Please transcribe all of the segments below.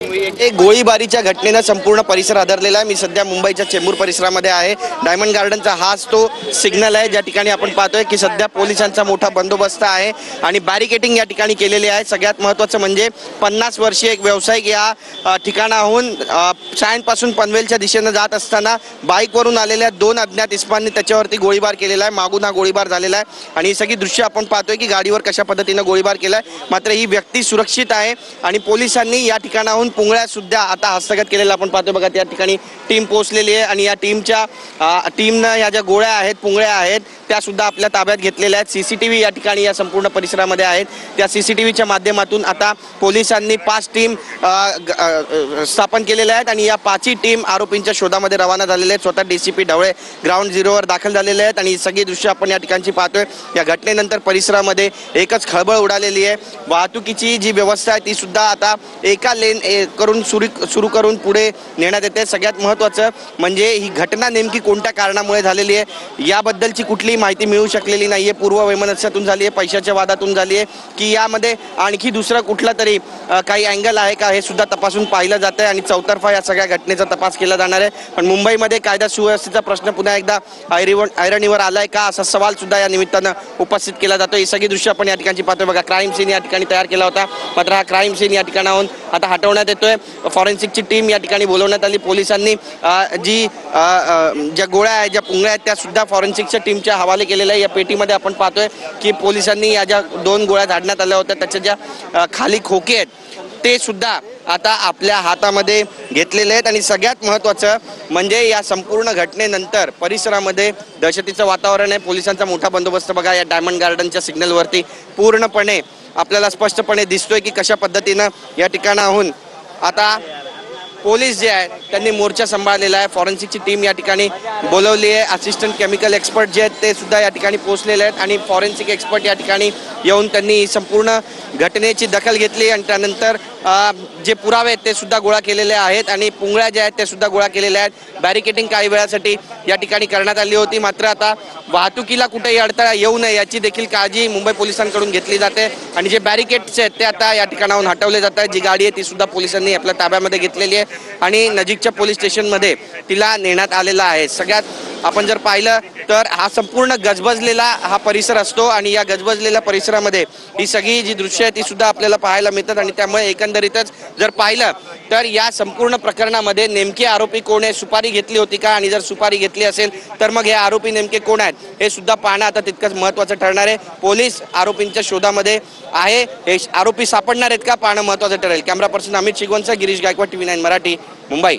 एक गोळीबारीच्या घटनेने संपूर्ण परिसर हादरलेला आहे। मी सध्या मुंबईच्या चेंबूर परिसरामध्ये आहे। डायमंड गार्डनचा हाच तो सिग्नल आहे ज्या ठिकाणी आपण पाहतोय की सध्या पोलिसांचा मोठा बंदोबस्त आहे आणि बॅरिकेडिंग या ठिकाणी केलेली आहे। सगळ्यात महत्त्वाचं म्हणजे 50 वर्षीय एक व्यावसायिक या ठिकाणाहून सायनपासून पनवेलच्या दिशेने जात असताना बाईकवरून आलेल्या 2 अज्ञात इस्मांनी त्याच्यावरती गोळीबार केलेला आहे। मागून हा गोळीबार झालेला आहे आणि ही सगळी दृश्य आपण पाहतोय की गाडीवर कशा पद्धतीने गोळीबार केलाय। मात्र ही व्यक्ती सुरक्षित आहे आणि पोलिसांनी या ठिकाणाहून पुंगळ्या सुद्धा आता हस्तगत केलेला आपण पाहतोय। बघा त्या ठिकाणी टीम पोहोचलेली आहे आणि या टीमनं या ज्या गोळ्या आहेत पुंगळ्या आहेत त्या सुद्धा आपल्या ताब्यात घेतलेल्या आहेत। सीसीटीव्ही या ठिकाणी या संपूर्ण परिसरामध्ये आहेत। त्या सीसीटीव्हीच्या माध्यमातून आता पोलिसांनी 5 टीम स्थापन केलेल्या आहेत आणि या 5ही टीम आरोपींच्या शोधामध्ये रवाना झालेले आहेत। स्वतः डीसीपी ढवळे ग्राउंड झिरोवर दाखल झालेले आहेत आणि सगळी दृश्य आपण या ठिकाणची पाहतोय। या घटनेनंतर परिसरामध्ये एकच खळबळ उडालेली आहे। वाहतुकीची जी व्यवस्था आहे ती सुद्धा आता एका लेन करून सुरू करून पुढे नेण्यात येते। सगळ्यात महत्त्वाचं म्हणजे ही घटना नेमकी कोणत्या कारणामुळे झालेली आहे याबद्दलची कुठलीही माहिती मिळू शकलेली नाहीये। पूर्व वैमनस्यातून झाली आहे, पैशाच्या वादातून झाली आहे की यामध्ये आणखी दुसरा कुठला तरी काही अँगल आहे का हे सुद्धा तपासून पाहिलं जात आहे आणि चौतर्फा या सगळ्या घटनेचा तपास केला जाणार आहे। पण मुंबईमध्ये कायदा सुव्यवस्थेचा प्रश्न पुन्हा एकदा ऐरणीवर आलाय का असा सवाल सुद्धा या निमित्तानं उपस्थित केला जातो। ही सगळी दृश्य आपण या ठिकाणी पाहतोय। बघा क्राईम सीन या ठिकाणी तयार केला होता मात्र हा क्राईम सीन या ठिकाणाहून आता हटवण्यात येतोय। फॉरेन्सिकची टीम या ठिकाणी बोलवण्यात आली। पोलिसांनी ज्या गोळ्या आहेत ज्या पुंगळ्या आहेत त्या सुद्धा फॉरेन्सिकच्या टीमच्या हवाले केलेल्या आहे। या पेटीमध्ये आपण पाहतोय की पोलिसांनी या ज्या 2 गोळ्या झाडण्यात आल्या होत्या त्याच्या ज्या खाली खोके आहेत ते सुद्धा आता आपल्या हातामध्ये घेतलेले आहेत आणि सगळ्यात महत्त्वाचं म्हणजे या संपूर्ण घटनेनंतर परिसरामध्ये दहशतीचं वातावरण आहे। पोलिसांचा मोठा बंदोबस्त बघा या डायमंड गार्डनच्या सिग्नलवरती पूर्णपणे आपल्याला स्पष्टपणे दिसतोय की कशा पद्धतीनं या ठिकाणाहून आता पोलीस जे आहेत त्यांनी मोर्चा सांभाळलेला आहे। फॉरेन्सिकची टीम या ठिकाणी बोलवली आहे। असिस्टंट केमिकल एक्सपर्ट जे आहेत ते सुद्धा या ठिकाणी पोहोचलेले आहेत आणि फॉरेन्सिक एक्सपर्ट या ठिकाणी येऊन त्यांनी संपूर्ण घटनेची दखल घेतली आणि त्यानंतर जे पुरावे आहेत ते सुद्धा गोळा केलेले आहेत आणि पुंगळ्या ज्या आहेत ते सुद्धा गोळा केलेल्या आहेत। बॅरिकेडिंग काही वेळासाठी या ठिकाणी करण्यात आली होती मात्र आता वाहतुकीला कुठेही अडथळा येऊ नये याची देखील काळजी मुंबई पोलिसांकडून घेतली जाते आणि जे बॅरिकेड्स आहेत ते आता या ठिकाणाहून हटवले जात आहेत। जी गाडी आहे ती सुद्धा पोलिसांनी आपल्या ताब्यामध्ये घेतलेली आहे आणि नजीकच्या पोलीस स्टेशनमध्ये तिला नेण्यात आलेला आहे। सगळ्यात आपण जर पाहिलं तर हा संपूर्ण गजबजलेला हा परिसर असतो आणि या गजबजलेल्या परिसरामध्ये ही सगळी जी दृश्य आहे ती सुद्धा आपल्याला पाहायला मिळतात आणि त्यामुळे एकंदरीतच जर पाहिलं तर या संपूर्ण प्रकरणामध्ये नेमके आरोपी कोण आहे, सुपारी घेतली होती का आणि जर सुपारी घेतली असेल तर मग हे आरोपी नेमके कोण आहेत हे सुद्धा पाहणं आता तितकंच महत्त्वाचं ठरणार आहे। पोलीस आरोपींच्या शोधामध्ये आहे, हे आरोपी सापडणार आहेत का पाहणं महत्त्वाचं ठरेल। कॅमेरा पर्सन अमित शिगवणचा, गिरीश गायकवाड, TV9 मराठी, मुंबई।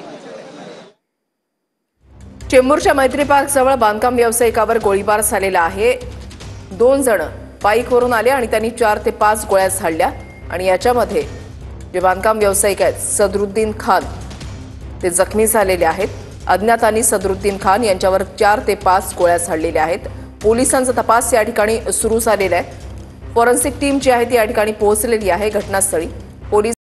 चेंबूरच्या मैत्री पार्क जवळ बांधकाम व्यावसायिकावर गोळीबार झालेला आहे। 2 जण बाईकवरून आले आणि त्यांनी 4 ते 5 गोळ्या झाडल्या आणि याच्यामध्ये जे बांधकाम व्यावसायिक आहेत सदरुद्दीन खान ते जखमी झालेले आहेत। अज्ञातांनी सदरुद्दीन खान यांच्यावर 4 ते 5 गोळ्या झाडलेल्या आहेत। पोलिसांचा तपास या ठिकाणी सुरू झालेला आहे। फॉरेन्सिक टीम जी आहे ती या ठिकाणी पोहोचलेली आहे घटनास्थळी। पोलीस